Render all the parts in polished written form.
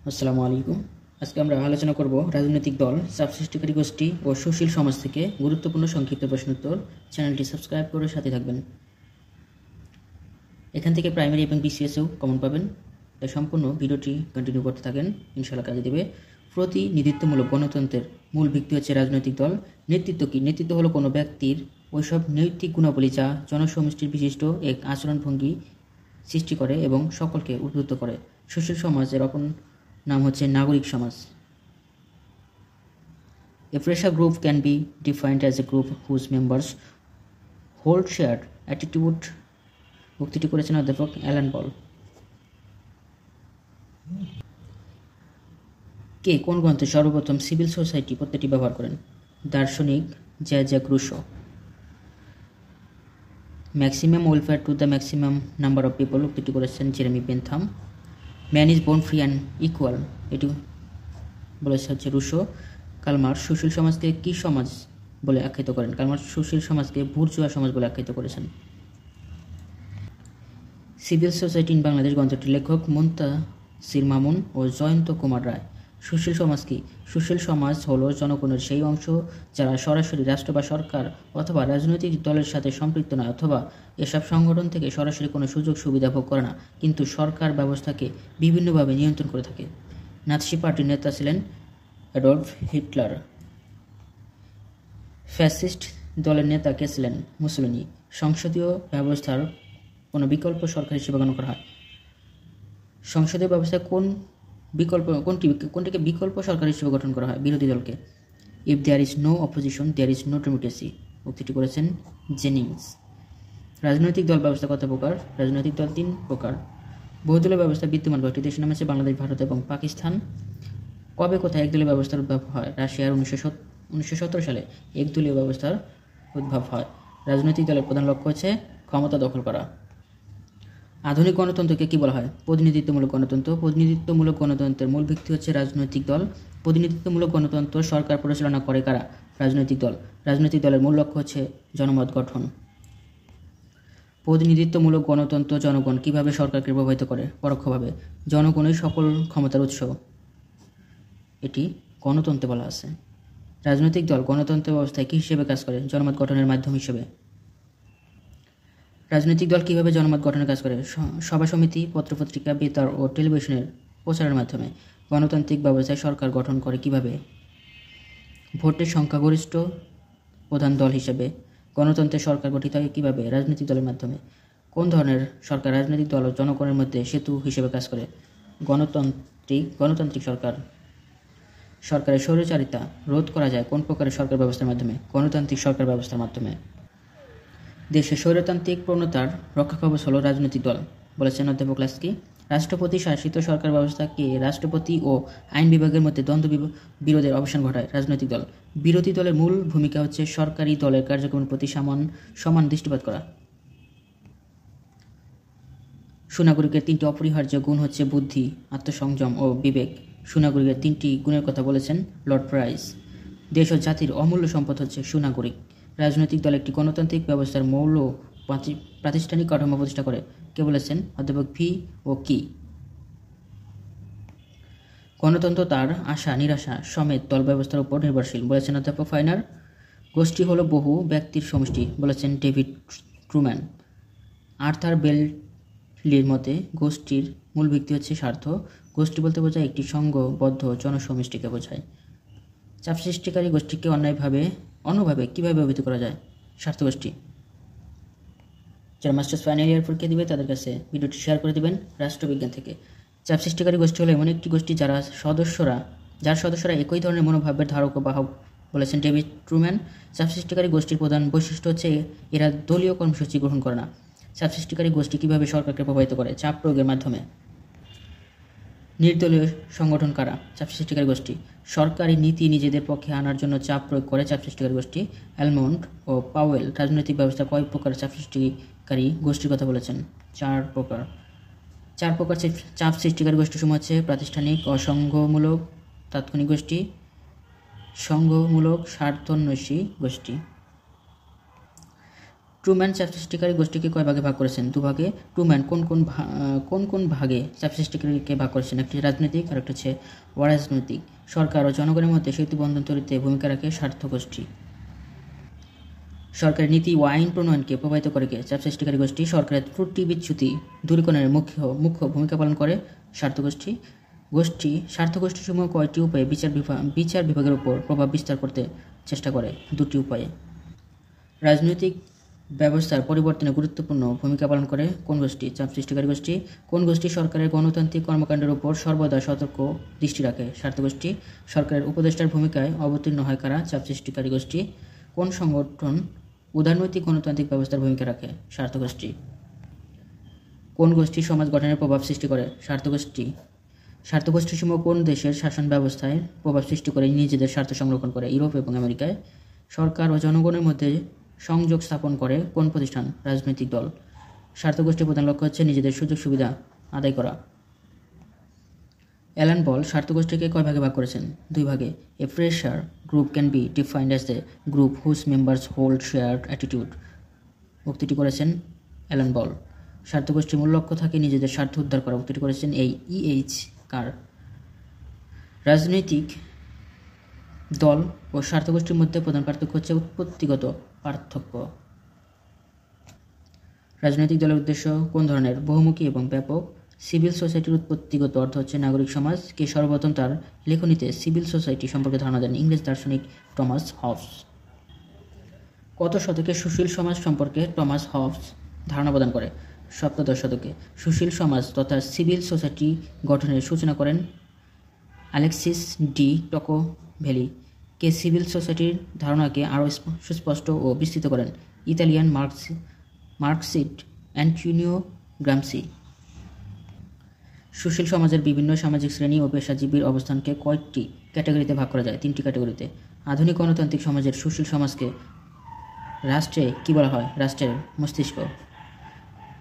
আসসালামু আলাইকুম। আজকে আমরা আলোচনা করব রাজনৈতিক দল, সাবসৃষ্টিকারী গোষ্ঠী ও সুশীল সমাজ থেকে গুরুত্বপূর্ণ সংক্ষিপ্ত প্রশ্নোত্তর। চ্যানেলটি সাবস্ক্রাইব করে সাথে থাকবেন। এখান থেকে প্রাইমারি এবং বিসিএসও কমন পাবেন, তাই সম্পূর্ণ ভিডিওটি কন্টিনিউ করতে থাকেন, ইনশাআল্লাহ কাজে দেবে। প্রতিনিধিত্বমূলক গণতন্ত্রের মূল ভিত্তি হচ্ছে রাজনৈতিক দল। নেতৃত্ব কি? নেতৃত্ব হলো কোনো ব্যক্তির ওইসব নৈতিক গুণাবলী যা জনসমষ্টির বিশিষ্ট এক আচরণভঙ্গি সৃষ্টি করে এবং সকলকে উদ্বুদ্ধ করে। সুশীল সমাজের অপর নাম হচ্ছে নাগরিক সমাজ। A pressure group can be defined as a group whose members hold shared attitude. উক্তিটি করেছেন অধ্যাপক অ্যালান পল। কে কোন গ্রন্থে সর্বপ্রথম সিভিল সোসাইটি পদ্ধতি ব্যবহার করেন? দার্শনিক Jacques Rousseau. Maximum welfare to the maximum number of people, উক্তিটি করেছেন Jeremy Bentham. Man is born free and equal, এটি বলেছে হচ্ছে রুসো। কালমার্কস সুশীল সমাজকে কি সমাজ বলে আখ্যায়িত করেন? কালমার্কস সুশীল সমাজকে বুর্জোয়া সমাজ বলে আখ্যায়িত করেছেন। সিভিল সোসাইটি ইন বাংলাদেশ গ্রন্থটির লেখক মুনতাসির মামুন ও জয়ন্ত কুমার রায়। সুশীল সমাজ কি? সুশীল সমাজ হলো জনগণের সেই অংশ যারা সরাসরি রাষ্ট্র বা সরকার অথবা রাজনৈতিক দলের সাথে সম্পৃক্ত নয় অথবা এসব সংগঠন থেকে সরাসরি কোনো সুযোগ সুবিধা ভোগ করে না, কিন্তু সরকার ব্যবস্থাকে বিভিন্নভাবে নিয়ন্ত্রণ করে থাকে। নাৎসি পার্টির নেতা ছিলেন অ্যাডলফ হিটলার। ফ্যাসিস্ট দলের নেতা কে ছিলেন? মুসোলিনি। সংসদীয় ব্যবস্থার কোনো বিকল্প সরকার হিসেবে গণ্য করা হয়। সংসদীয় ব্যবস্থায় কোনটিকে বিকল্প সরকার হিসেবে গঠন করা হয়? বিরোধী দলকে। If there is no opposition there is no democracy, উক্তিটি করেছেন জেনিংস। রাজনৈতিক দল ব্যবস্থা কত প্রকার? রাজনৈতিক দল 3 প্রকার। বহুদলীয় ব্যবস্থা বিদ্যমান কয়েকটি দেশের নাম হচ্ছে বাংলাদেশ, ভারত এবং পাকিস্তান। কবে কোথায় একদলীয় ব্যবস্থার উদ্ভব হয়? রাশিয়ার 1917 সালে একদলীয় ব্যবস্থার উদ্ভব হয়। রাজনৈতিক দলের প্রধান লক্ষ্য হচ্ছে ক্ষমতা দখল করা। আধুনিক গণতন্ত্রকে কি বলা হয়? প্রতিনিধিত্বমূলক গণতন্ত্র। প্রতিনিধিত্বমূলক গণতন্ত্রের মূল ভিত্তি হচ্ছে রাজনৈতিক দল। প্রতিনিধিত্বমূলক গণতন্ত্র সরকার পরিচালনা করে কারা? রাজনৈতিক দল। রাজনৈতিক দলের মূল লক্ষ্য হচ্ছে জনমত গঠন। প্রতিনিধিত্বমূলক গণতন্ত্র জনগণ কিভাবে সরকারকে প্রভাবিত করে? পরোক্ষভাবে। জনগণই সকল ক্ষমতার উৎস, এটি গণতন্ত্রে বলা আছে। রাজনৈতিক দল গণতন্ত্র ব্যবস্থায় কী হিসেবে কাজ করে? জনমত গঠনের মাধ্যম হিসেবে। রাজনৈতিক দল কিভাবে জনমত গঠনের কাজ করে? সভা সমিতি, পত্রপত্রিকা, বেতার ও টেলিভিশনের প্রচারের মাধ্যমে। গণতান্ত্রিক ব্যবস্থায় সরকার গঠন করে কিভাবে? ভোটের সংখ্যাগরিষ্ঠ প্রধান দল হিসেবে। গণতন্ত্রের সরকার গঠিত হয় কিভাবে? রাজনৈতিক দলের মাধ্যমে। কোন ধরনের সরকার রাজনৈতিক দল ও জনগণের মধ্যে সেতু হিসেবে কাজ করে? গণতান্ত্রিক সরকার। সরকারের স্বৈরাচারিতা রোধ করা যায় কোন প্রকারের সরকার ব্যবস্থার মাধ্যমে? গণতান্ত্রিক সরকার ব্যবস্থার মাধ্যমে। দেশের স্বৈরতান্ত্রিক প্রবণতার রক্ষাকবচ হল রাজনৈতিক দল, বলেছেন অধ্যাপক লাস্কি। রাষ্ট্রপতি শাসিত সরকার ব্যবস্থাকে রাষ্ট্রপতি ও আইন বিভাগের মধ্যে দ্বন্দ্ব বিরোধের অবসান ঘটায় রাজনৈতিক দল। বিরোধী দলের মূল ভূমিকা হচ্ছে সরকারি দলের কার্যক্রমের প্রতি সমান দৃষ্টিপাত করা। সুনাগরিকের 3টি অপরিহার্য গুণ হচ্ছে বুদ্ধি, আত্মসংযম ও বিবেক। সুনাগরিকের 3টি গুণের কথা বলেছেন লর্ড প্রাইস। দেশ ও জাতির অমূল্য সম্পদ হচ্ছে সুনাগরিক। রাজনৈতিক দল একটি গণতান্ত্রিক ব্যবস্থার মৌল প্রাতিষ্ঠানিক কাঠামো প্রতিষ্ঠা করে কে বলেছেন? অধ্যাপক ভি ও কি। গণতন্ত্র তার আশা নিরাশা সমেত দল ব্যবস্থার উপর নির্ভরশীল, বলেছেন অধ্যাপক ফাইনার। গোষ্ঠী হলো বহু ব্যক্তির সমষ্টি, বলেছেন ডেভিড ট্রুম্যান। আর্থার বেল্লির মতে গোষ্ঠীর মূল ভিত্তি হচ্ছে স্বার্থ। গোষ্ঠী বলতে বোঝায় একটি সংঘবদ্ধ জনসমষ্টিকে বোঝায়। চাপ সৃষ্টিকারী গোষ্ঠীকে অন্যভাবে কীভাবে অভিহিত করা যায়? স্বার্থগোষ্ঠী। যারা মাস্টার্স ফাইনাল ইয়ার পরীক্ষা দিবে তাদের কাছে ভিডিওটি শেয়ার করে দেবেন রাষ্ট্রবিজ্ঞান থেকে। চাপ সৃষ্টিকারী গোষ্ঠী হলো এমন একটি গোষ্ঠী যার সদস্যরা একই ধরনের মনোভাবের ধারক ও বাহক, বলেছেন ডেভিড ট্রুম্যান। চাপ সৃষ্টিকারী গোষ্ঠীর প্রধান বৈশিষ্ট্য হচ্ছে এরা দলীয় কর্মসূচি গ্রহণ করে না। চাপ সৃষ্টিকারী গোষ্ঠী কীভাবে সরকারকে প্রভাবিত করে? চাপ প্রয়োগের মাধ্যমে। নির্দলীয় সংগঠন কারা? চাপ সৃষ্টিকারী গোষ্ঠী। সরকারি নীতি নিজেদের পক্ষে আনার জন্য চাপ প্রয়োগ করে চাপ সৃষ্টিকারী গোষ্ঠী। অ্যালমন্ড ও পাওয়েল রাজনৈতিক ব্যবস্থা কয় প্রকার চাপ সৃষ্টিকারী গোষ্ঠীর কথা বলেছেন? 4 প্রকার। 4 প্রকার চাপ সৃষ্টিকারী গোষ্ঠীসমূহ হচ্ছে প্রাতিষ্ঠানিক, অসংঘমূলক, তাৎক্ষণিক গোষ্ঠী, সংঘমূলক, স্বার্থন্বেষী গোষ্ঠী। ট্রুম্যান চাপ সৃষ্টিকারী গোষ্ঠীকে কয় ভাগে ভাগ করেছেন? দুভাগে। ট্রুম্যান কোন কোন ভাগে চাপ সৃষ্টিকারীকে ভাগ করেছেন? একটি রাজনৈতিক আর একটা হচ্ছে অরাজনৈতিক। সরকার ও জনগণের মধ্যে সেতু বন্ধন তৈরিতে ভূমিকা রাখে স্বার্থ গোষ্ঠী। সরকারের নীতি ও আইন প্রণয়নকে প্রভাবিত করে কে? চাপ সৃষ্টিকারী গোষ্ঠী। সরকারের ত্রুটি বিচ্যুতি দূরীকরণের মুখ্য ভূমিকা পালন করে স্বার্থ গোষ্ঠী। স্বার্থ গোষ্ঠীসমূহ কয়টি উপায়ে বিচার বিভাগের উপর প্রভাব বিস্তার করতে চেষ্টা করে? দুটি উপায়ে। রাজনৈতিক ব্যবস্থার পরিবর্তনে গুরুত্বপূর্ণ ভূমিকা পালন করে কোন গোষ্ঠী? চাপ সৃষ্টিকারী গোষ্ঠী। কোন গোষ্ঠী সরকারের গণতান্ত্রিক কর্মকাণ্ডের উপর সর্বদা সতর্ক দৃষ্টি রাখে? স্বার্থ গোষ্ঠী। সরকারের উপদেষ্টার ভূমিকায় অবতীর্ণ হয় কারা? চাপ সৃষ্টিকারী গোষ্ঠী। কোন সংগঠন উদারনৈতিক গণতান্ত্রিক ব্যবস্থার ভূমিকা রাখে? স্বার্থ গোষ্ঠী। কোন গোষ্ঠী সমাজ গঠনের প্রভাব সৃষ্টি করে? স্বার্থ গোষ্ঠী। স্বার্থ গোষ্ঠীসমূহ কোন দেশের শাসন ব্যবস্থায় প্রভাব সৃষ্টি করে নিজেদের স্বার্থ সংরক্ষণ করে? ইউরোপ এবং আমেরিকায়। সরকার ও জনগণের মধ্যে সংযোগ স্থাপন করে কোন প্রতিষ্ঠান? রাজনৈতিক দল। স্বার্থ গোষ্ঠীর প্রধান লক্ষ্য হচ্ছে নিজেদের সুযোগ সুবিধা আদায় করা। অ্যালান বল স্বার্থ গোষ্ঠীকে কয় ভাগে ভাগ করেছেন? দুই ভাগে। A pressure group can be defined as the group whose members hold shared attitude. উক্তিটি করেছেন অ্যালান বল। স্বার্থ গোষ্ঠীর মূল লক্ষ্য থাকে নিজেদের স্বার্থ উদ্ধার করা। উক্তিটি করেছেন এইচ কার। রাজনৈতিক দল ও স্বার্থ গোষ্ঠীর মধ্যে প্রধান পার্থক্য হচ্ছে উৎপত্তিগত পার্থক্য। রাজনৈতিক দলের উদ্দেশ্য কোন ধরনের? বহুমুখী এবং ব্যাপক। সিভিল সোসাইটির উৎপত্তিগত অর্থ হচ্ছে নাগরিক সমাজ। কে সর্বপ্রথম তার লেখনীতে সিভিল সোসাইটি সম্পর্কে ধারণা দেন? ইংরেজ দার্শনিক টমাস হবস। কত শতকে সুশীল সমাজ সম্পর্কে টমাস হবস ধারণা প্রদান করে? সপ্তদশ শতকে। সুশীল সমাজ তথা সিভিল সোসাইটি গঠনের সূচনা করেন আলেক্সিস ডি টকোভেলি। কে সিভিল সোসাইটির ধারণাকে আরও সুস্পষ্ট ও বিস্তৃত করেন? Italian Marxist Antonio Gramsci. সুশীল সমাজের বিভিন্ন সামাজিক শ্রেণী ও পেশাজীবীর অবস্থানকে কয়েকটি ক্যাটাগরিতে ভাগ করা যায়? তিনটি ক্যাটাগরিতে। আধুনিক গণতান্ত্রিক সমাজের সুশীল সমাজকে রাষ্ট্রে কী বলা হয়? রাষ্ট্রের মস্তিষ্ক।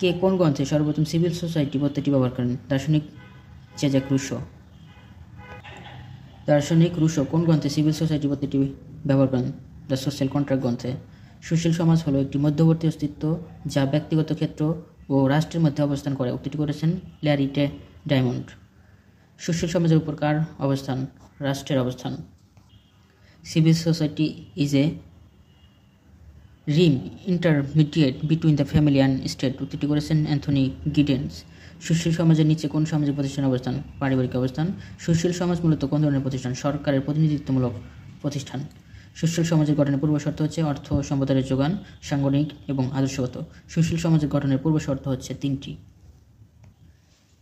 কে কোন গ্রন্থে সর্বপ্রথম সিভিল সোসাইটি পদ্ধতি ব্যবহার করেন? দার্শনিক জেজাক রুশো। দার্শনিক রুশো কোন গ্রন্থে সিভিল সোসাইটি পদ্ধতি ব্যবহার করেন? দ্য সোশ্যাল কন্ট্রাক্ট গ্রন্থে। সুশীল সমাজ হলো একটি মধ্যবর্তী অস্তিত্ব যা ব্যক্তিগত ক্ষেত্র ও রাষ্ট্রের মধ্যে অবস্থান করে। উক্তিটি করেছেন ল্যারি ডায়মন্ড। সুশীল সমাজের উপর কার অবস্থান? রাষ্ট্রের অবস্থান। Civil society is a realm intermediate between the family and state. উক্তিটি করেছেন অ্যান্থনি গিডেন্স। সুশীল সমাজের নিচে কোন সামাজিক প্রতিষ্ঠানের অবস্থান? পারিবারিক অবস্থান। সুশীল সমাজ মূলত কোন ধরনের প্রতিষ্ঠান? সরকারের প্রতিনিধিত্বমূলক প্রতিষ্ঠান। সুশীল সমাজের গঠনের পূর্ব শর্ত হচ্ছে অর্থ সম্পদের যোগান, সাংগঠনিক এবং আদর্শগত। সুশীল সমাজের গঠনের পূর্ব শর্ত হচ্ছে তিনটি।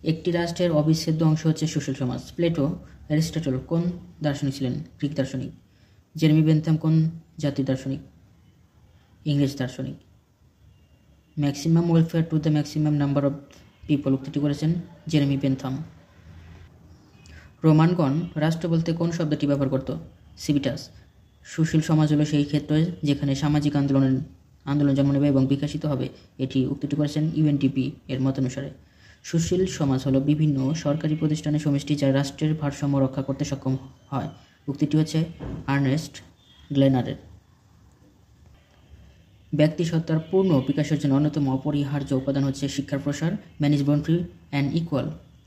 একটি রাষ্ট্রের অবিচ্ছেদ্য অংশ হচ্ছে সুশীল সমাজ। প্লেটো অ্যারিস্টটল কোন দার্শনিক ছিলেন? গ্রিক দার্শনিক। জেরেমি বেন্থাম কোন জাতির দার্শনিক? ইংরেজ দার্শনিক। Maximum welfare to the maximum number of people. উক্তিটি করেছেন জেরেমি বেন্থাম। রোমানগণ রাষ্ট্র বলতে কোন শব্দটি ব্যবহার করত? সিভিটাস। সুশীল সমাজ হলো সেই ক্ষেত্র যেখানে সামাজিক আন্দোলন জন্ম নেবে এবং বিকশিত হবে। এটি উক্তিটি করেছেন ইউএনডিপি এর মতানুসারে। সুশীল সমাজ হলো বিভিন্ন সরকারি প্রতিষ্ঠানের সমষ্টি যা রাষ্ট্রের ভারসাম্য রক্ষা করতে সক্ষম হয়। উক্তিটি হচ্ছে আর্নেস্ট গ্লেনারের। ব্যক্তিসত্তার পূর্ণ বিকাশের জন্য অন্যতম অপরিহার্য উপাদান হচ্ছে শিক্ষার প্রসার। Man is born free and equal.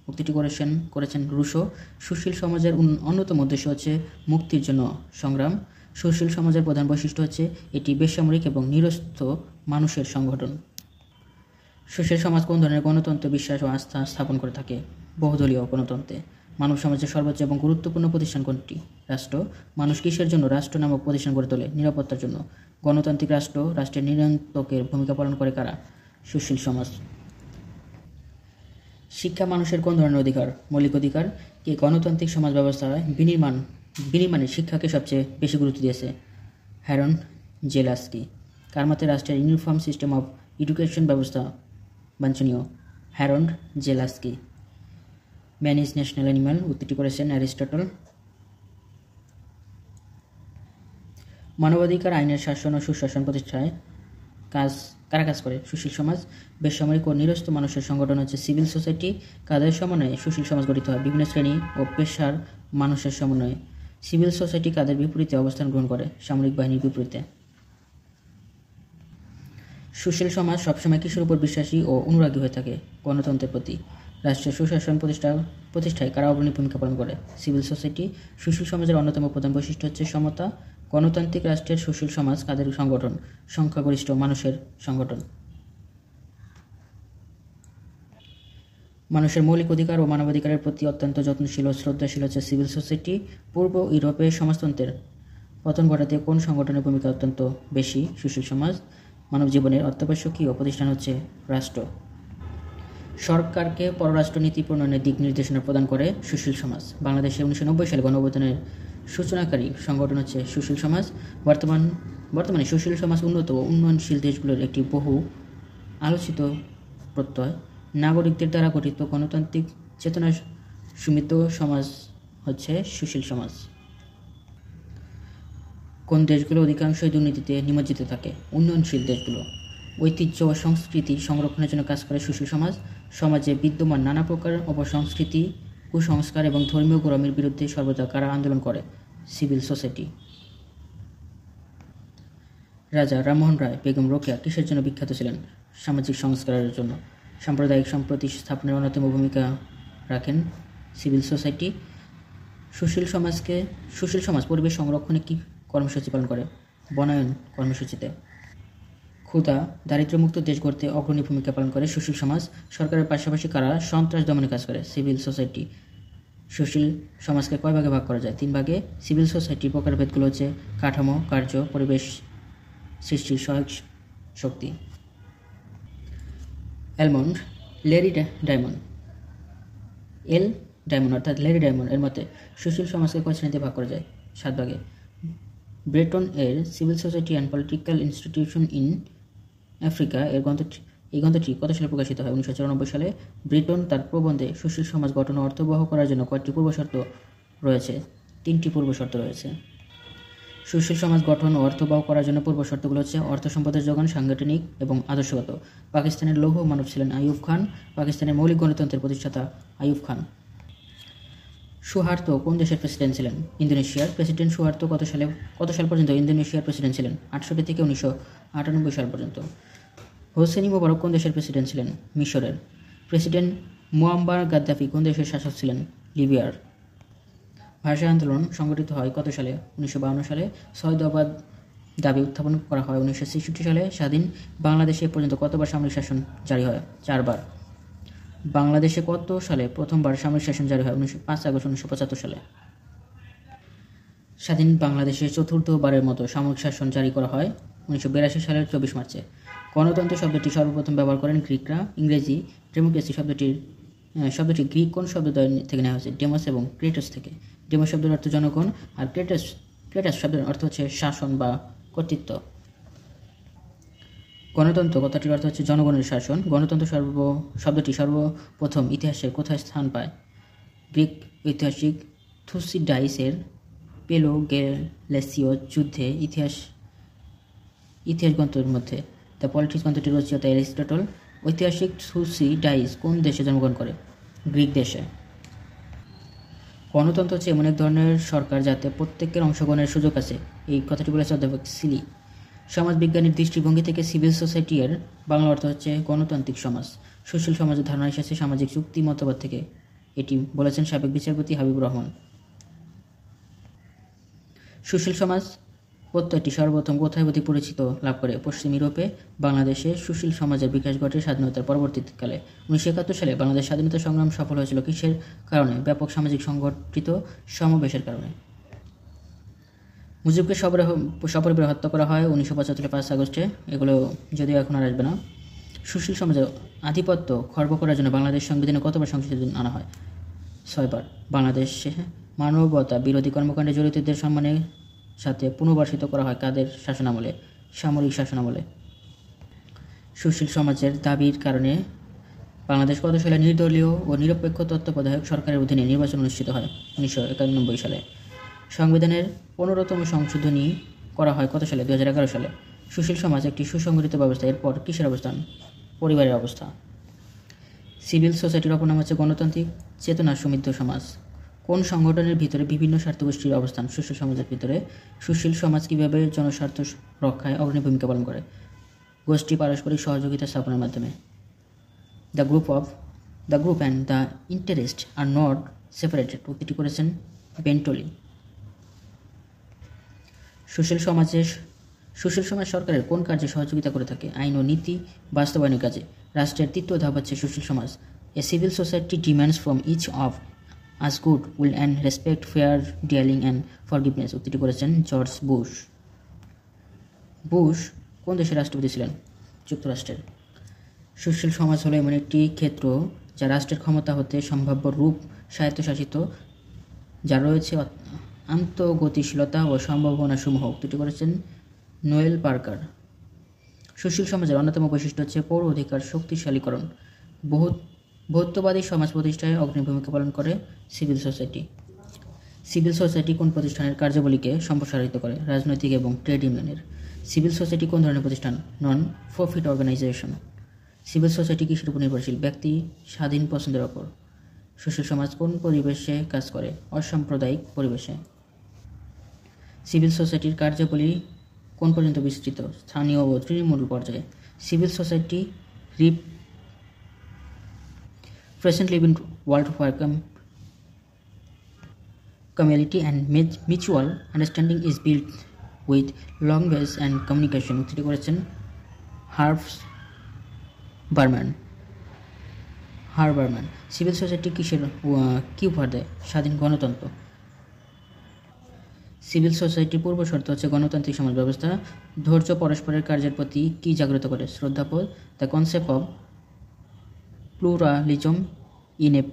উক্তিটি করেছেন রুশো। সুশীল সমাজের অন্যতম উদ্দেশ্য হচ্ছে মুক্তির জন্য সংগ্রাম। সুশীল সমাজের প্রধান বৈশিষ্ট্য হচ্ছে এটি বেসামরিক এবং নিরস্ত মানুষের সংগঠন। সুশীল সমাজ কোন ধরনের গণতন্ত্র বিশ্বাস ও আস্থা স্থাপন করে থাকে? বহুদলীয় গণতন্ত্রে। মানব সমাজের সর্বোচ্চ এবং গুরুত্বপূর্ণ প্রতিষ্ঠান কোনটি? রাষ্ট্র। মানুষ কিসের জন্য রাষ্ট্র নামক প্রতিষ্ঠান গড়ে তোলে? নিরাপত্তার জন্য। গণতান্ত্রিক রাষ্ট্রের নিয়ন্ত্রকের ভূমিকা পালন করে কারা? সুশীল সমাজ। শিক্ষা মানুষের কোন ধরনের অধিকার? মৌলিক অধিকার। কে গণতান্ত্রিক সমাজ ব্যবস্থায় বিনির্মাণে শিক্ষাকে সবচেয়ে বেশি গুরুত্ব দিয়েছে? হ্যারন জেলাস্কি। কার মতে রাষ্ট্রের ইউনিফর্ম সিস্টেম অফ এডুকেশন ব্যবস্থা বাঞ্ছনীয়? Harold Laski. Man is national animal. উক্তিটি করেছেন অ্যারিস্টটল। মানবাধিকার আইনের শাসন ও সুশাসন প্রতিষ্ঠায় কারা কাজ করে? সুশীল সমাজ। বেসামরিক ও নিরস্ত মানুষের সংগঠন হচ্ছে সিভিল সোসাইটি। কাদের সমন্বয়ে সুশীল সমাজ গঠিত হয়? বিভিন্ন শ্রেণী ও পেশার মানুষের সমন্বয়ে। সিভিল সোসাইটি কাদের বিপরীতে অবস্থান গ্রহণ করে? সামরিক বাহিনীর বিপরীতে। সুশীল সমাজ সবসময় কিসের উপর বিশ্বাসী ও অনুরাগী হয়ে থাকে? গণতন্ত্রের প্রতি। রাষ্ট্রের সুশাসন প্রতিষ্ঠায় কারা অগ্রণী ভূমিকা পালন করে? Civil society. সুশীল সমাজের অন্যতম প্রধান বৈশিষ্ট্য হচ্ছে সমতা। গণতান্ত্রিক রাষ্ট্রের সুশীল সমাজ কাদের সংগঠন? সংখ্যাগরিষ্ঠ মানুষের সংগঠন। মানুষের মৌলিক অধিকার ও মানবাধিকারের প্রতি অত্যন্ত যত্নশীল ও শ্রদ্ধাশীল হচ্ছে সিভিল সোসাইটি। পূর্ব ইউরোপে সমাজতন্ত্রের পতন ঘটাতে কোন সংগঠনের ভূমিকা অত্যন্ত বেশি? সুশীল সমাজ। মানব জীবনের অত্যাবশ্যকীয় প্রতিষ্ঠান হচ্ছে রাষ্ট্র। সরকারকে পররাষ্ট্রনীতি প্রণয়নের দিক নির্দেশনা প্রদান করে সুশীল সমাজ। বাংলাদেশে 1990 সালে গণঅভ্যুত্থানের সূচনাকারী সংগঠন হচ্ছে সুশীল সমাজ। বর্তমানে সুশীল সমাজ উন্নত ও উন্নয়নশীল দেশগুলোর একটি বহু আলোচিত প্রত্যয়। নাগরিকদের দ্বারা গঠিত গণতান্ত্রিক চেতনা সমৃদ্ধ সমাজ হচ্ছে সুশীল সমাজ। কোন দেশগুলো অধিকাংশই দুর্নীতিতে নিমজ্জিত থাকে? উন্নয়নশীল দেশগুলো। ঐতিহ্য ও সংস্কৃতি সংরক্ষণের জন্য কাজ করে সুশীল সমাজ। সমাজে বিদ্যমান নানা প্রকার অপসংস্কৃতি, কুসংস্কার এবং ধর্মীয় গোঁড়ামির বিরুদ্ধে সর্বদা কারা আন্দোলন করে? Civil society. রাজা রামমোহন রায় বেগম রোকেয়া কিসের জন্য বিখ্যাত ছিলেন? সামাজিক সংস্কারের জন্য। সাম্প্রদায়িক সম্প্রীতি স্থাপনের অন্যতম ভূমিকা রাখেন সিভিল সোসাইটি। সুশীল সমাজ পরিবেশ সংরক্ষণে কী কর্মসূচি পালন করে? বনায়ন কর্মসূচিতে। ক্ষুধা দারিদ্র্যমুক্ত দেশ গড়তে অগ্রণী ভূমিকা পালন করে সুশীল সমাজ। সরকারের পাশাপাশি কারা সন্ত্রাস দমনে কাজ করে? Civil society. সুশীল সমাজকে কয় ভাগে ভাগ করা যায়? 3 ভাগে। সিভিল সোসাইটির প্রকারভেদগুলো হচ্ছে কাঠামো, কার্য, পরিবেশ সৃষ্টির সহায়ক শক্তি। এলমন্ড লেরি ডায়মন্ড অর্থাৎ লেরি ডায়মন্ড এর মতে সুশীল সমাজকে কয় শ্রেণীতে ভাগ করা যায়? 7 ভাগে। ব্রেটন এর civil society and political institution in Africa এই গ্রন্থটি কত সালে প্রকাশিত হয়? 1994 সালে। ব্রেটন তার প্রবন্ধে সুশীল সমাজ গঠন ও অর্থবহ করার জন্য কয়েকটি পূর্বশর্ত রয়েছে? 3টি পূর্বশর্ত রয়েছে। সুশীল সমাজ গঠন ও অর্থবহ করার জন্য পূর্বশর্তগুলো হচ্ছে অর্থ সম্পদের যোগান, সাংগঠনিক এবং আদর্শগত। পাকিস্তানের লৌহ মানব ছিলেন আইয়ুব খান। পাকিস্তানের মৌলিক গণতন্ত্রের প্রতিষ্ঠাতা আইয়ুব খান। সুহার্তো কোন দেশের প্রেসিডেন্ট ছিলেন? ইন্দোনেশিয়ার। প্রেসিডেন্ট সুহার্তো কত সাল পর্যন্ত ইন্দোনেশিয়ার প্রেসিডেন্ট ছিলেন? 68 থেকে 1998 সাল পর্যন্ত। হোসেনি মোবারক কোন দেশের প্রেসিডেন্ট ছিলেন? মিশরের। প্রেসিডেন্ট মুয়াম্মার গাদ্দাফি কোন দেশের শাসক ছিলেন? লিবিয়ার। ভাষা আন্দোলন সংগঠিত হয় কত সালে? 1952 সালে। 6 দফা দাবি উত্থাপন করা হয় 1966 সালে। স্বাধীন বাংলাদেশে পর্যন্ত কতবার সামরিক শাসন জারি হয়? 4 বার। বাংলাদেশে কত সালে প্রথমবার সামরিক শাসন জারি হয়? 5 আগস্ট 1975 সালে। স্বাধীন বাংলাদেশে চতুর্থবারের মতো সামরিক শাসন জারি করা হয় 1982 সালের 24 মার্চে। গণতন্ত্র শব্দটি সর্বপ্রথম ব্যবহার করেন গ্রিকরা। ইংরেজি ডেমোক্রেসি শব্দটি গ্রিক কোন শব্দদ্বয় থেকে নেওয়া হয়েছে? ডেমোস এবং ক্রেটাস থেকে। ডেমোস শব্দের অর্থ জনগণ আর ক্রেটাস শব্দের অর্থ হচ্ছে শাসন বা কর্তৃত্ব। গণতন্ত্র কথাটির অর্থ হচ্ছে জনগণের শাসন। গণতন্ত্র শব্দটি সর্বপ্রথম ইতিহাসে কোথায় স্থান পায়? গ্রিক ঐতিহাসিক থুসিডাইসের পেলোগেলেসীয় যুদ্ধে ইতিহাস গ্রন্থের মধ্যে। দ্য পলিটিক্স গ্রন্থটি রচিত অ্যারিস্টটল। ঐতিহাসিক থুসিডাইস কোন দেশে জন্মগ্রহণ করে? গ্রিক দেশে। গণতন্ত্র হচ্ছে এমন এক ধরনের সরকার যাতে প্রত্যেকের অংশগ্রহণের সুযোগ আছে। এই কথাটি বলেছে অধ্যাপক সিলি। সমাজবিজ্ঞানীর দৃষ্টিভঙ্গি থেকে সিভিল সোসাইটি এর বাংলা অর্থ হচ্ছে গণতান্ত্রিক সমাজ। সুশীল সমাজের ধারণা এসেছে সামাজিক চুক্তি মতবাদ থেকে। এটি বলেছেন সাবেক বিচারপতি হাবিবুর রহমান। সুশীল সমাজ প্রত্যয়টি সর্বপ্রথম কোথায় অধিক পরিচিত লাভ করে? পশ্চিম ইউরোপে। বাংলাদেশে সুশীল সমাজের বিকাশ ঘটে স্বাধীনতার পরবর্তীকালে। 1971 সালে বাংলাদেশ স্বাধীনতা সংগ্রাম সফল হয়েছিল কিসের কারণে? ব্যাপক সামাজিক সংগঠিত সমাবেশের কারণে। মুজিবকে সপরিবারে হত্যা করা হয় 1975 5 আগস্টে। এগুলো যদিও এখন আর আসবে না। সুশীল সমাজের আধিপত্য খর্ব করার জন্য বাংলাদেশ সংবিধানে কতবার সংশোধন আনা হয়? 6 বার। বাংলাদেশে মানবতা বিরোধী কর্মকাণ্ডে জড়িতদের সম্মানের সাথে পুনর্বাসিত করা হয় কাদের শাসনামলে? সামরিক শাসনামলে। সুশীল সমাজের দাবির কারণে বাংলাদেশ কত সালে নির্দলীয় ও নিরপেক্ষ তত্ত্বাবধায়ক সরকারের অধীনে নির্বাচন অনুষ্ঠিত হয়? 1991 সালে। সংবিধানের 15তম সংশোধনী করা হয় কত সালে? 2011 সালে। সুশীল সমাজ একটি সুসংগঠিত ব্যবস্থা। এরপর কিসের অবস্থান? পরিবারের অবস্থা। সিভিল সোসাইটির অপর নাম হচ্ছে গণতান্ত্রিক চেতনা সমৃদ্ধ সমাজ। কোন সংগঠনের ভিতরে বিভিন্ন স্বার্থগোষ্ঠীর অবস্থান? সুশীল সমাজের ভিতরে। সুশীল সমাজ কিভাবে জনস্বার্থ রক্ষায় অগ্রণী ভূমিকা পালন করে? গোষ্ঠী পারস্পরিক সহযোগিতা স্থাপনের মাধ্যমে। The group and the interest are not separated উক্তিটি করেছেন বেন্টলি। সুশীল সমাজ সরকারের কোন কার্যে সহযোগিতা করে থাকে? আইন ও নীতি বাস্তবায়নের কাজে। রাষ্ট্রের তৃতীয় ধাপ হচ্ছে সুশীল সমাজ। A civil society demands from each of us good will and respect, fair dealing and forgiveness উক্তিটি করেছেন জর্জ বুশ। বুশ কোন দেশের রাষ্ট্রপতি ছিলেন? যুক্তরাষ্ট্রের। সুশীল সমাজ হলো এমন একটি ক্ষেত্র যা রাষ্ট্রের ক্ষমতা হতে সম্ভাব্য রূপ স্বায়ত্তশাসিত, যার রয়েছে আন্তঃগতিশীলতা ও সম্ভাবনাসমূহ উক্তিটি করেছেন নোয়েল পার্কার। সুশীল সমাজের অন্যতম বৈশিষ্ট্য হচ্ছে পৌর অধিকার শক্তিশালীকরণ। বহুত্ববাদী সমাজ প্রতিষ্ঠায় অগ্রণী ভূমিকা পালন করে সিভিল সোসাইটি। সিভিল সোসাইটি কোন প্রতিষ্ঠানের কার্যাবলীকে সম্প্রসারিত করে? রাজনৈতিক এবং ট্রেড ইউনিয়নের। সিভিল সোসাইটি কোন ধরনের প্রতিষ্ঠান? Non profit organisation. Civil society কিসের উপর নির্ভরশীল? ব্যক্তি স্বাধীন পছন্দের ওপর। সুশীল সমাজ কোন পরিবেশে কাজ করে? অসাম্প্রদায়িক পরিবেশে। সিভিল সোসাইটির কার্যাবলী কোন পর্যন্ত বিস্তৃত? স্থানীয় ও তৃণমূল পর্যায়ে। Civil society present live in world where community and mutual understanding is built with language and communication উক্তিটি করেছেন হারবারম্যান। সিভিল সোসাইটি কি উপহার দেয়? স্বাধীন গণতন্ত্র। সিভিল সোসাইটির পূর্ব শর্ত হচ্ছে গণতান্ত্রিক সমাজ ব্যবস্থা। ধৈর্য পরস্পরের কার্যের প্রতি কি জাগ্রত করে? শ্রদ্ধাবোধ। The concept of pluralism in a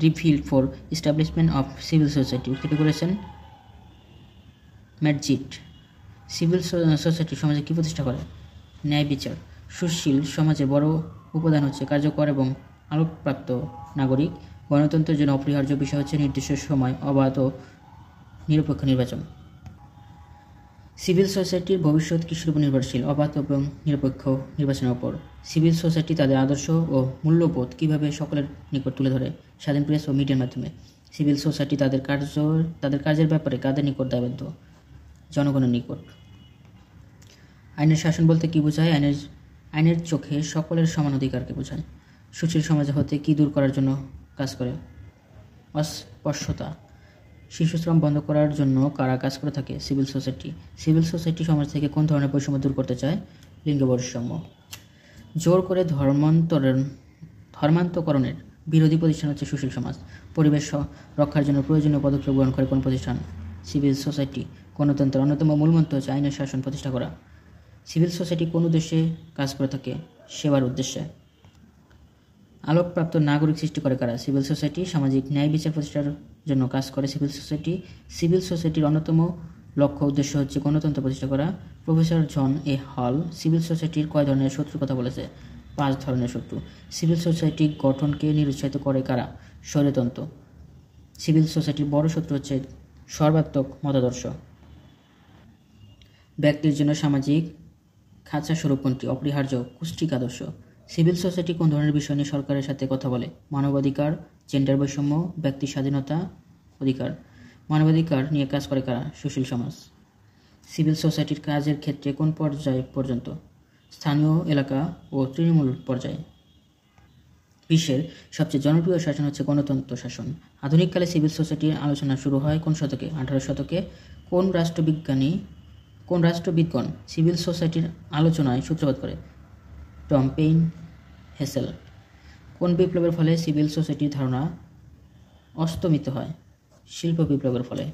revealed for establishment of civil society উক্তিটি করেছেন ম্যাডজিট। সিভিল সোসাইটি সমাজে কী প্রতিষ্ঠা করে? ন্যায় বিচার। সুশীল সমাজের বড় উপাদান হচ্ছে কার্যকর এবং আলোকপ্রাপ্ত নাগরিক। গণতন্ত্রের জন্য অপরিহার্য বিষয় হচ্ছে নির্দিষ্ট সময় অবাধ ও নিরপেক্ষ নির্বাচন। সিভিল সোসাইটির ভবিষ্যৎ কিসের উপর নির্ভরশীল? অবাধ এবং নিরপেক্ষ নির্বাচনের উপর। সিভিল সোসাইটি তাদের আদর্শ ও মূল্যবোধ কিভাবে সকলের নিকট তুলে ধরে? স্বাধীন প্রেস ও মিডিয়ার মাধ্যমে। সিভিল সোসাইটি তাদের কাজের ব্যাপারে কাদের নিকট দায়বদ্ধ? জনগণের নিকট। আইনের শাসন বলতে কি বোঝায়? আইনের চোখে সকলের সমান অধিকারকে বোঝায়। সুশীল সমাজ হতে কি দূর করার জন্য কাজ করে? অস্পৃশ্যতা। শিশুশ্রম বন্ধ করার জন্য কারা কাজ করে থাকে? Civil society. সিভিল সোসাইটি সমাজ থেকে কোন ধরনের বৈষম্য দূর করতে চায়? লিঙ্গ বৈষম্য। জোর করে ধর্মান্তকরণের বিরোধী প্রতিষ্ঠান হচ্ছে সুশীল সমাজ। পরিবেশ রক্ষার জন্য প্রয়োজনীয় পদক্ষেপ গ্রহণ করে কোন প্রতিষ্ঠান? Civil society. গণতন্ত্রের অন্যতম মূলমন্ত্র হচ্ছে আইনের শাসন প্রতিষ্ঠা করা। সিভিল সোসাইটি কোন উদ্দেশ্যে কাজ করে থাকে? সেবার উদ্দেশ্যে। আলোকপ্রাপ্ত নাগরিক সৃষ্টি করে কারা? Civil society. সামাজিক ন্যায় বিচার প্রতিষ্ঠার জন্য কাজ করে সিভিল সোসাইটি। সিভিল সোসাইটির অন্যতম লক্ষ্য উদ্দেশ্য হচ্ছে গণতন্ত্র প্রতিষ্ঠা করা। প্রফেসর জন এ হল সিভিল সোসাইটির কয় ধরনের শত্রুর কথা বলেছে? 5 ধরনের শত্রু। সিভিল সোসাইটি গঠনকে নিরুৎসাহিত করে কারা? স্বৈরতন্ত্র। সিভিল সোসাইটির বড় শত্রু হচ্ছে সর্বাত্মক মতাদর্শ। ব্যক্তির জন্য সামাজিক খাঁচা স্বরূপ কোনটি? অপরিহার্য কুষ্টিক আদর্শ। সিভিল সোসাইটি কোন ধরনের বিষয় নিয়ে সরকারের সাথে কথা বলে? মানবাধিকার, জেন্ডার বৈষম্য, ব্যক্তি স্বাধীনতা, অধিকার। মানবাধিকার নিয়ে কাজ করে কারা? সুশীল সমাজ। সিভিল সোসাইটির কাজের ক্ষেত্রে কোন পর্যায় পর্যন্ত? স্থানীয় এলাকা ও তৃণমূল পর্যায়ে। বিশ্বের সবচেয়ে জনপ্রিয় শাসন হচ্ছে গণতন্ত্র শাসন। আধুনিককালে সিভিল সোসাইটির আলোচনা শুরু হয় কোন শতকে? 18 শতকে। কোন রাষ্ট্রবিদগণ সিভিল সোসাইটির আলোচনায় সূত্রপাত করে? টম পেইন, হেসেল। কোন বিপ্লবের ফলে সিভিল সোসাইটির ধারণা অস্তমিত হয়? শিল্প বিপ্লবের ফলে।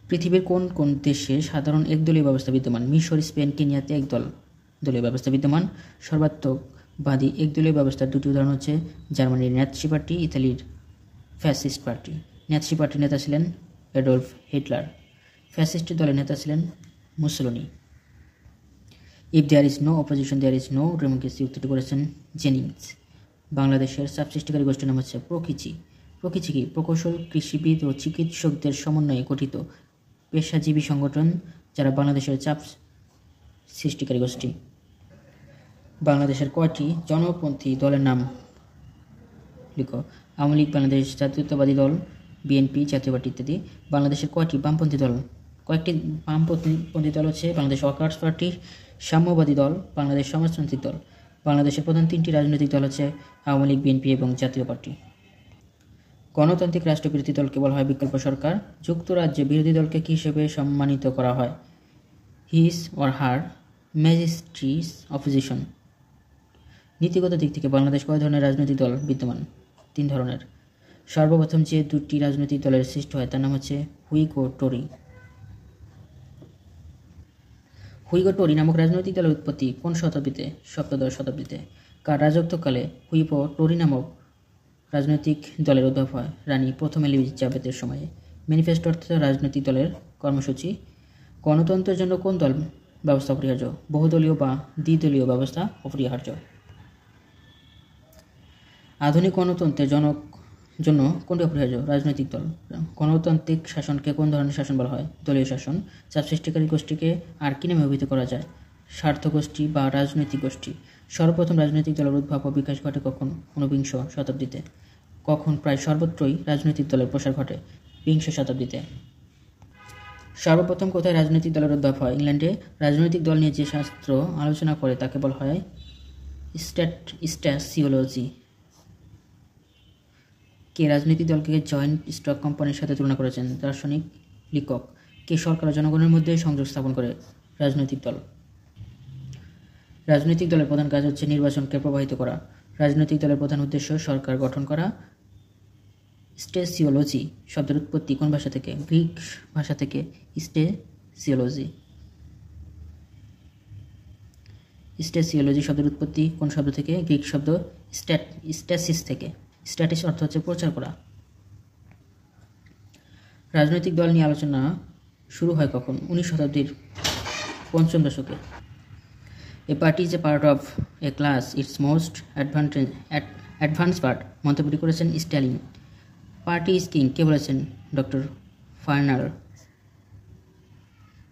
পৃথিবীর কোন কোন দেশে সাধারণ একদলীয় ব্যবস্থা বিদ্যমান? মিশর, স্পেন, কেনিয়াতে একদলীয় ব্যবস্থা বিদ্যমান। সর্বাত্মকবাদী একদলীয় ব্যবস্থার দুটি উদাহরণ হচ্ছে জার্মানির ন্যাৎসি পার্টি, ইতালির ফ্যাসিস্ট পার্টি। ন্যাৎসি পার্টির নেতা ছিলেন অ্যাডলফ হিটলার। ফ্যাসিস্ট দলের নেতা ছিলেন Mussolini. If there is no opposition there is no democracy উক্তিটি করেছেন জেনিংস। বাংলাদেশের সাবসৃষ্টিকারী গোষ্ঠীর নাম হচ্ছে প্রকৃচি। প্রকৃচি কি? প্রকৌশল, কৃষিবিদ ও চিকিৎসকদের সমন্বয়ে গঠিত পেশাজীবী সংগঠন যারা বাংলাদেশের চাপ সৃষ্টিকারী গোষ্ঠী। বাংলাদেশের কয়টি জনপন্থী দলের নাম লিখো? আওয়ামী লীগ, বাংলাদেশ জাতীয়তাবাদী দল, বিএনপি, জাতীয় পার্টি ইত্যাদি। বাংলাদেশের কয়েকটি বামপন্থী দল হচ্ছে বাংলাদেশ ওয়ার্কার্স পার্টি, সাম্যবাদী দল, বাংলাদেশ সমাজতান্ত্রিক দল। বাংলাদেশের প্রধান 3টি রাজনৈতিক দল হচ্ছে আওয়ামী লীগ, বিএনপি এবং জাতীয় পার্টি। গণতান্ত্রিক রাষ্ট্রবিরোধী দলকে বলা হয় বিকল্প সরকার। যুক্তরাজ্যে বিরোধী দলকে কী হিসেবে সম্মানিত করা হয়? His or her majesty's opposition. নীতিগত দিক থেকে বাংলাদেশ কয় ধরনের রাজনৈতিক দল বিদ্যমান? 3 ধরনের। সর্বপ্রথম যে 2টি রাজনৈতিক দলের সৃষ্টি হয় তার নাম হচ্ছে হুইগ ও টোরি। হুইগ ও টোরি নামক রাজনৈতিক দলের উৎপত্তি কোন শতাব্দীতে? 17শ শতাব্দীতে। কার রাজত্বকালে হুইগ ও টোরি নামক রাজনৈতিক দলের উদ্ভব হয়? রানী প্রথম এলিজাবেথের সময়ে। ম্যানিফেস্টো অর্থাৎ রাজনৈতিক দলের কর্মসূচি। গণতন্ত্রের জন্য কোন দল ব্যবস্থা অপরিহার্য? বহুদলীয় বা দ্বিদলীয় ব্যবস্থা অপরিহার্য। আধুনিক গণতন্ত্রের জন্য কোনটি অপরিহার্য? রাজনৈতিক দল। গণতান্ত্রিক শাসনকে কোন ধরনের শাসন বলা হয়? দলীয় শাসন। চাপ সৃষ্টিকারী গোষ্ঠীকে আর কি নামে অভিহিত করা যায়? স্বার্থ গোষ্ঠী বা রাজনৈতিক গোষ্ঠী। সর্বপ্রথম রাজনৈতিক দলের উদ্ভব ও বিকাশ ঘটে কখন? 19বিংশ শতাব্দীতে। কখন প্রায় সর্বত্রই রাজনৈতিক দলের প্রসার ঘটে? 20 শতাব্দীতে। সর্বপ্রথম কোথায় রাজনৈতিক দলের উদ্ভব হয়? ইংল্যান্ডে। রাজনৈতিক দল নিয়ে যে শাস্ত্র আলোচনা করে তাকে বলা হয় স্ট্যাসিওলজি। কে রাজনৈতিক দলকে জয়েন্ট স্টক কোম্পানির সাথে তুলনা করেছেন? দার্শনিক, লেখক। কে সরকার ও জনগণের মধ্যে সংযোগ স্থাপন করে? রাজনৈতিক দল। রাজনৈতিক দলের প্রধান কাজ হচ্ছে নির্বাচনকে প্রভাবিত করা। রাজনৈতিক দলের প্রধান উদ্দেশ্য সরকার গঠন করা। স্ট্যাসিওলজি শব্দের উৎপত্তি কোন ভাষা থেকে? গ্রিক ভাষা থেকে স্ট্যাসিওলজি। স্ট্যাসিওলজি শব্দের উৎপত্তি কোন শব্দ থেকে? গ্রিক শব্দ স্ট্যাসিস থেকে। স্ট্যাটিস অর্থ হচ্ছে প্রচার করা। রাজনৈতিক দল নিয়ে আলোচনা শুরু হয় কখন? 19 শতাব্দীর 5ম দশকে। A party is a part of a class its most advance part. মন্তব্যটি করেছেন স্ট্যালিন। পার্টি ইজ কিং কে বলেছেন? Doctor Finer.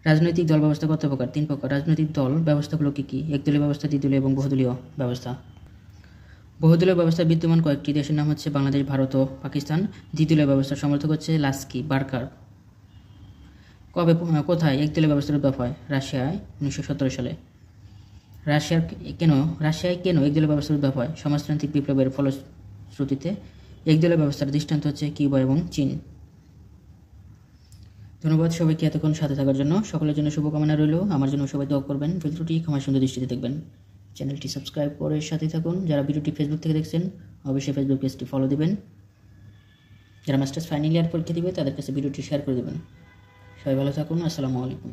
রাজনৈতিক দল ব্যবস্থা কত প্রকার? 3 প্রকার। রাজনৈতিক দল ব্যবস্থাগুলো কী কী? একদলীয় ব্যবস্থা, দ্বিদলীয় এবং বহুদলীয় ব্যবস্থা। বহুদলীয় ব্যবস্থা বিদ্যমান কয়েকটি দেশের নাম হচ্ছে বাংলাদেশ, ভারত ও পাকিস্তান। দ্বিদলীয় ব্যবস্থার সমর্থক হচ্ছে লাস্কি, বার্কার। কোথায় একদলীয় ব্যবস্থার উদ্ভব হয়? রাশিয়ায় 1917 সালে। রাশিয়ায় কেন একদলীয় ব্যবস্থার উদ্ভব হয়? সমাজতান্ত্রিক বিপ্লবের ফলশ্রুতিতে। একদলীয় ব্যবস্থার দৃষ্টান্ত হচ্ছে কিউবা এবং চীন। ধন্যবাদ সবাইকে এতক্ষণ সাথে থাকার জন্য। সকলের জন্য শুভকামনা রইল। আমার জন্য সবাই দোয়া করবেন। ভিডিওটি ক্ষমা সুন্দর দৃষ্টিতে দেখবেন। চ্যানেলটি সাবস্ক্রাইব করে সাথে থাকুন। যারা ভিডিওটি ফেসবুক থেকে দেখছেন অবশ্যই ফেসবুক পেজটি ফলো দিবেন। যারা মাস্টার্স ফাইনাল ইয়ার পরীক্ষা দিবে তাদের কাছে ভিডিওটি শেয়ার করে দেবেন। সবাই ভালো থাকুন। আসসালামু আলাইকুম।